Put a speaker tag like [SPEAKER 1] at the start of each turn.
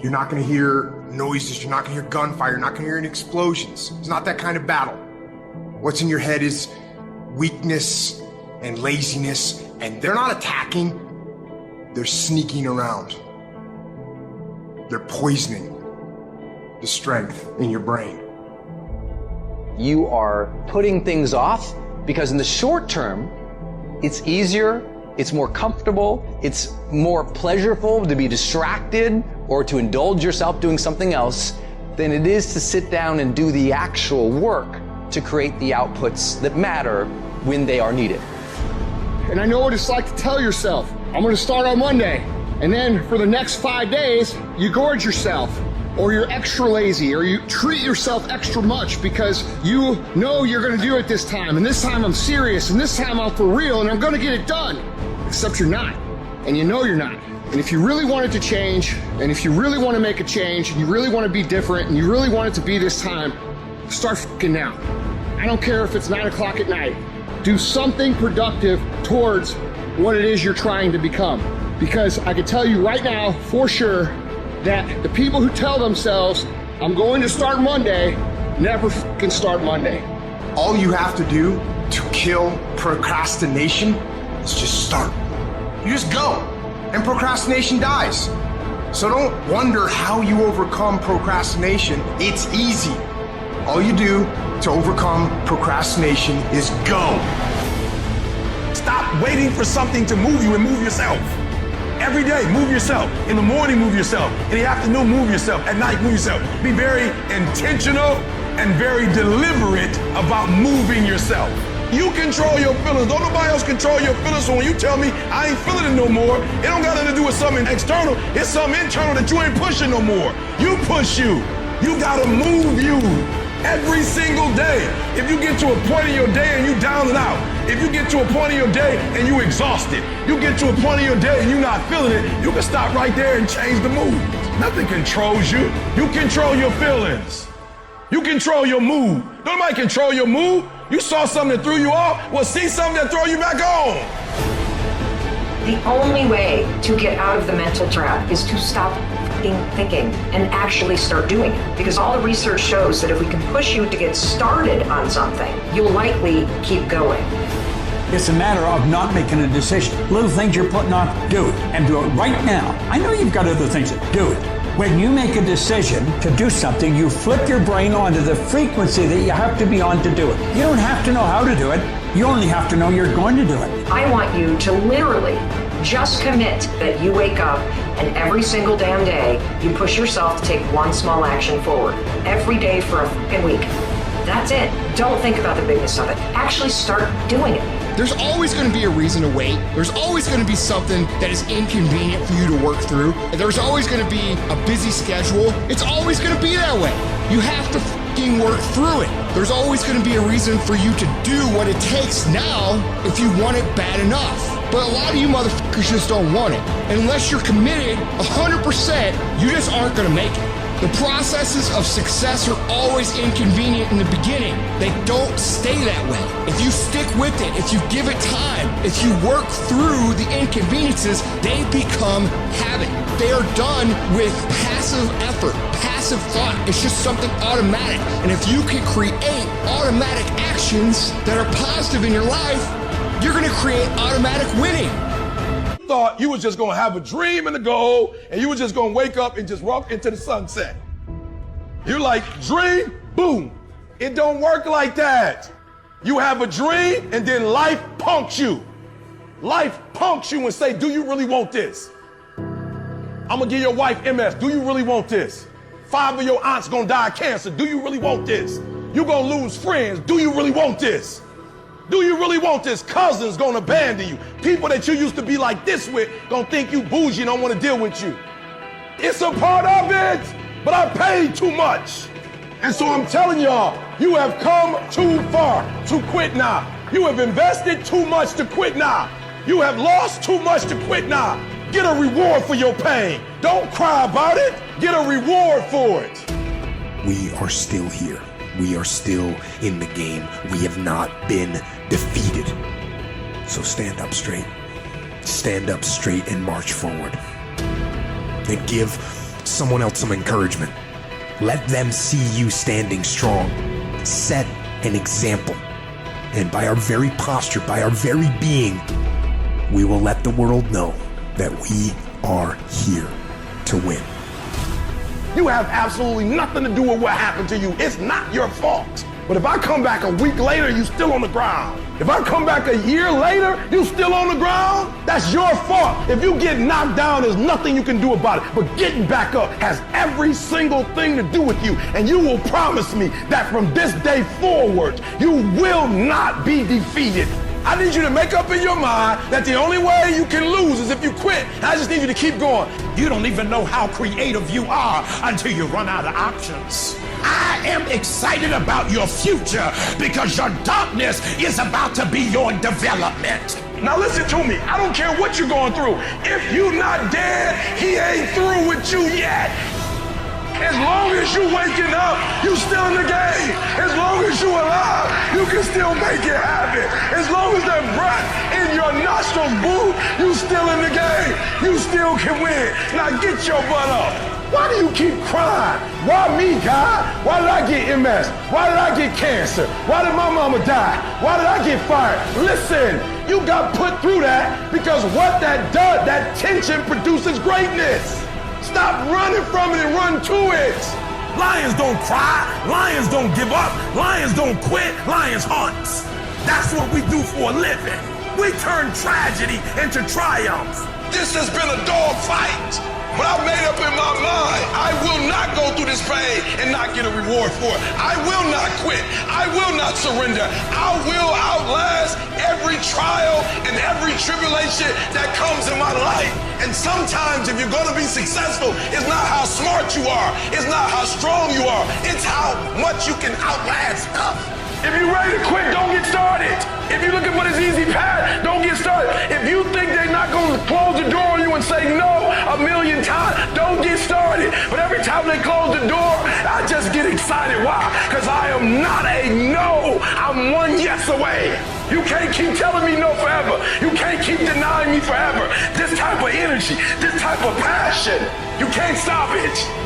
[SPEAKER 1] You're not gonna hear noises, you're not gonna hear gunfire, you're not gonna hear any explosions. It's not that kind of battle. What's in your head is weakness and laziness, and they're not attacking, they're sneaking around. They're poisoning the strength in your brain.
[SPEAKER 2] You are putting things off because in the short term, it's easier, it's more comfortable, it's more pleasurable to be distracted or to indulge yourself doing something else than it is to sit down and do the actual work to create the outputs that matter when they are needed.
[SPEAKER 3] And I know what it's like to tell yourself, I'm gonna start on Monday, and then for the next 5 days, you gorge yourself, or you're extra lazy, or you treat yourself extra much because you know you're gonna do it this time, and this time I'm serious, and this time I'm for real, and I'm gonna get it done. Except you're not, and you know you're not. And if you really want it to change, and if you really wanna make a change, and you really wanna be different, and you really want it to be this time, start f***ing now. I don't care if it's 9 o'clock at night. Do something productive towards what it is you're trying to become. Because I can tell you right now, for sure, that the people who tell themselves, I'm going to start Monday, never f***ing start Monday.
[SPEAKER 1] All you have to do to kill procrastination is just start. You just go, and procrastination dies. So don't wonder how you overcome procrastination. It's easy. All you do to overcome procrastination is go.
[SPEAKER 4] Stop waiting for something to move you and move yourself. Every day, move yourself. In the morning, move yourself. In the afternoon, move yourself. At night, move yourself. Be very intentional and very deliberate about moving yourself. You control your feelings. Don't nobody else control your feelings. So when you tell me I ain't feeling it no more, it don't got nothing to do with something external. It's something internal that you ain't pushing no more. You push you. You gotta move you. Every single day. If you get to a point in your day and you down and out, if you get to a point in your day and you exhausted, you get to a point in your day and you're not feeling it, you can stop right there and change the mood. Nothing controls you. You control your feelings. You control your mood. Nobody control your mood. You saw something that threw you off, well, see something that throw you back on.
[SPEAKER 5] The only way to get out of the mental trap is to stop thinking and actually start doing it. Because all the research shows that if we can push you to get started on something, you'll likely keep going.
[SPEAKER 6] It's a matter of not making a decision. Little things you're putting off, do it. And do it right now. I know you've got other things, do it. When you make a decision to do something, you flip your brain onto the frequency that you have to be on to do it. You don't have to know how to do it. You only have to know you're going to do it.
[SPEAKER 5] I want you to literally just commit that you wake up and every single damn day you push yourself to take one small action forward. Every day for a fucking week. That's it. Don't think about the bigness of it. Actually start doing it.
[SPEAKER 3] There's always going to be a reason to wait. There's always going to be something that is inconvenient for you to work through. There's always going to be a busy schedule. It's always going to be that way. You have to fucking work through it. There's always going to be a reason for you to do what it takes now if you want it bad enough. But a lot of you motherfuckers just don't want it. And unless you're committed 100%, you just aren't going to make it. The processes of success are always inconvenient in the beginning. They don't stay that way. If you stick with it, if you give it time, if you work through the inconveniences, they become habit. They are done with passive effort, passive thought. It's just something automatic. And if you can create automatic actions that are positive in your life, you're gonna create automatic winning.
[SPEAKER 4] Thought you was just gonna have a dream and a goal, and you was just gonna wake up and just walk into the sunset. You're like, dream, boom. It don't work like that. You have a dream, and then life punks you. Life punks you and say, do you really want this? I'm gonna give your wife MS. Do you really want this? 5 of your aunts gonna die of cancer. Do you really want this? You gonna lose friends. Do you really want this? Do you really want this? Cousins gonna abandon you. People that you used to be like this with gonna think you bougie and don't wanna deal with you. It's a part of it, but I paid too much. And so I'm telling y'all, you have come too far to quit now. You have invested too much to quit now. You have lost too much to quit now. Get a reward for your pain. Don't cry about it. Get a reward for it.
[SPEAKER 7] We are still here. We are still in the game. We have not been defeated. So stand up straight. Stand up straight and march forward. And give someone else some encouragement. Let them see you standing strong. Set an example. And by our very posture, by our very being, we will let the world know that we are here to win.
[SPEAKER 4] You have absolutely nothing to do with what happened to you. It's not your fault. But if I come back a week later, you still on the ground. If I come back a year later, you still on the ground, that's your fault. If you get knocked down, there's nothing you can do about it. But getting back up has every single thing to do with you. And you will promise me that from this day forward, you will not be defeated. I need you to make up in your mind that the only way you can lose is if you quit. I just need you to keep going.
[SPEAKER 8] You don't even know how creative you are until you run out of options. I am excited about your future because your darkness is about to be your development.
[SPEAKER 4] Now listen to me. I don't care what you're going through. If you're not dead, he ain't through with you yet. As long as you waking up, you still in the game. As long as you alive, you can still make it happen. As long as that breath in your nostrils move, you still in the game. You still can win. Now get your butt up. Why do you keep crying? Why me, God? Why did I get MS? Why did I get cancer? Why did my mama die? Why did I get fired? Listen, you got put through that because what that does, that tension produces greatness. Stop running from it and run to it.
[SPEAKER 8] Lions don't cry. Lions don't give up. Lions don't quit. Lions hunt. That's what we do for a living. We turn tragedy into triumph.
[SPEAKER 4] This has been a dog fight. But I've made up in my mind, I will not go through this pain and not get a reward for it. I will not quit. I will not surrender. I will outlast every trial and every tribulation that comes in my life. And sometimes if you're going to be successful, it's not how smart you are. It's not how strong you are. It's how much you can outlast stuff. If you're ready to quit, don't get started. If you're looking for this easy path, don't get started. If you think they're not going to close the door on you and say no a million times, don't get started. But every time they close the door, I just get excited. Why? Because I am not a no. I'm one yes away. You can't keep telling me no forever. You can't keep denying me forever. This type of energy, this type of passion, you can't stop it.